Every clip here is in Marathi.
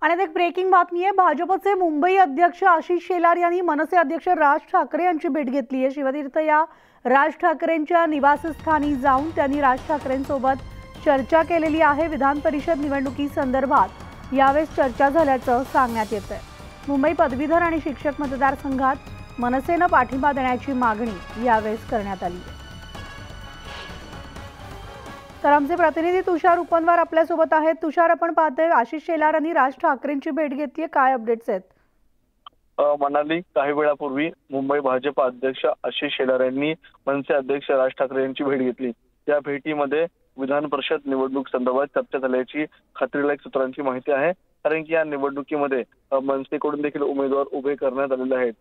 आणि एक ब्रेकिंग बातमी आहे। भाजपचे मुंबई अध्यक्ष आशिष शेलार यांनी मनसे अध्यक्ष राज ठाकरे यांची भेट घेतली आहे। शिवतीर्थ या राज ठाकरेंच्या निवासस्थानी जाऊन त्यांनी राज ठाकरेंसोबत चर्चा केलेली आहे। विधान परिषद निवडणुकीसंदर्भात यावेळेस चर्चा झाल्याचं सांगण्यात येतंय। मुंबई पदवीधर आणि शिक्षक मतदारसंघात मनसेनं पाठिंबा देण्याची मागणी यावेळेस करण्यात आली आहे। तर आमचे प्रतिनिधी तुषार उपनवार आपल्या सोबत आहेत। तुषार, आपण पाहतोय आशिष शेलार यांनी राज ठाकरेंची भेट घेतली, काय अपडेट्स आहेत? मनाली, काही वेळापूर्वी मुंबई भाजप अध्यक्ष आशिष शेलार यांनी मनसे अध्यक्ष राज ठाकरे यांची भेट घेतली। त्या भेटीमध्ये विधान परिषद निवडणूक संदर्भात चर्चा झाल्याची खात्रीलायक सूत्रांची माहिती आहे। कारण की या निवडणुकीमध्ये मनसेकडून देखील उमेदवार उभे करण्यात आलेले आहेत,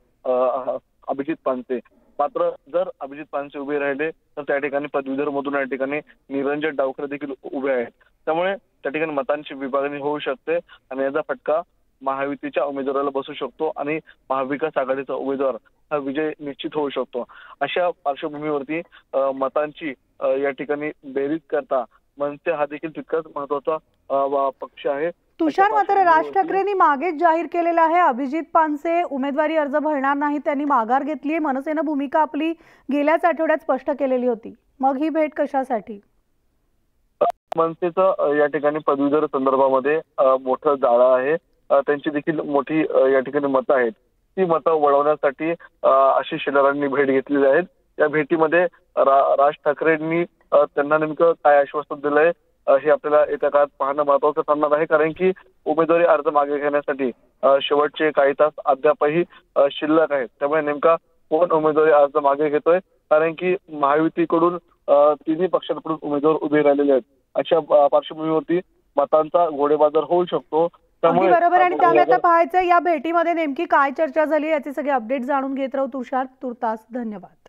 अभिजित पानसे। मात्र जर अभिजित पानसे उभे राहिले तर त्या ठिकाणी पदवीधर मधून या ठिकाणी निरंजन डावखरे देखील उभे आहेत। त्यामुळे त्या ठिकाणी मतांची विभागणी होऊ शकते आणि याचा फटका महायुतीच्या उमेदवाराला बसू शकतो आणि महाविकास आघाडीचा उमेदवार हा विजय निश्चित होऊ शकतो। अशा पार्श्वभूमीवरती मतांची या ठिकाणी बेरीज करता मनसे हा देखील तितकाच महत्वाचा पक्ष आहे। तुषार, मात्र राज ठाकरेंनी मागेच जाहीर केलेलं आहे अभिजित पानसे उमेदवारी अर्ज भरणार नाही, त्यांनी माघार घेतली आहे। मनसेनं भूमिका आपली गेल्याच आठवड्यात स्पष्ट केलेली होती, मग ही भेट कशासाठी? मनसेचं या ठिकाणी पदवीधर संदर्भामध्ये मोठं जाळं आहे, त्यांची देखील मोठी या ठिकाणी मतं आहेत। ती मतं वळवण्यासाठी आशिष शेलारांनी भेट घेतलेली आहे। या भेटीमध्ये राज ठाकरेंनी त्यांना नेमकं काय आश्वासन दिलंय हे आपल्याला येत्या काळात पाहणं महत्त्वाचं ठरणार आहे। कारण की उमेदवारी अर्ज मागे घेण्यासाठी शेवटचे काही तास अद्यापही शिल्लक आहेत। त्यामुळे नेमका कोण उमेदवारी अर्ज मागे घेतोय, कारण की महायुतीकडून तिन्ही पक्षांकडून उमेदवार उभे राहिलेले आहेत। अशा पार्श्वभूमीवरती मतांचा घोडेबाजार होऊ शकतो। त्यामुळे बरोबर, आणि त्यामुळे आता पाहायचं या भेटीमध्ये नेमकी काय चर्चा झाली याचे सगळे अपडेट जाणून घेत राहू तुषार। तुर्तास धन्यवाद।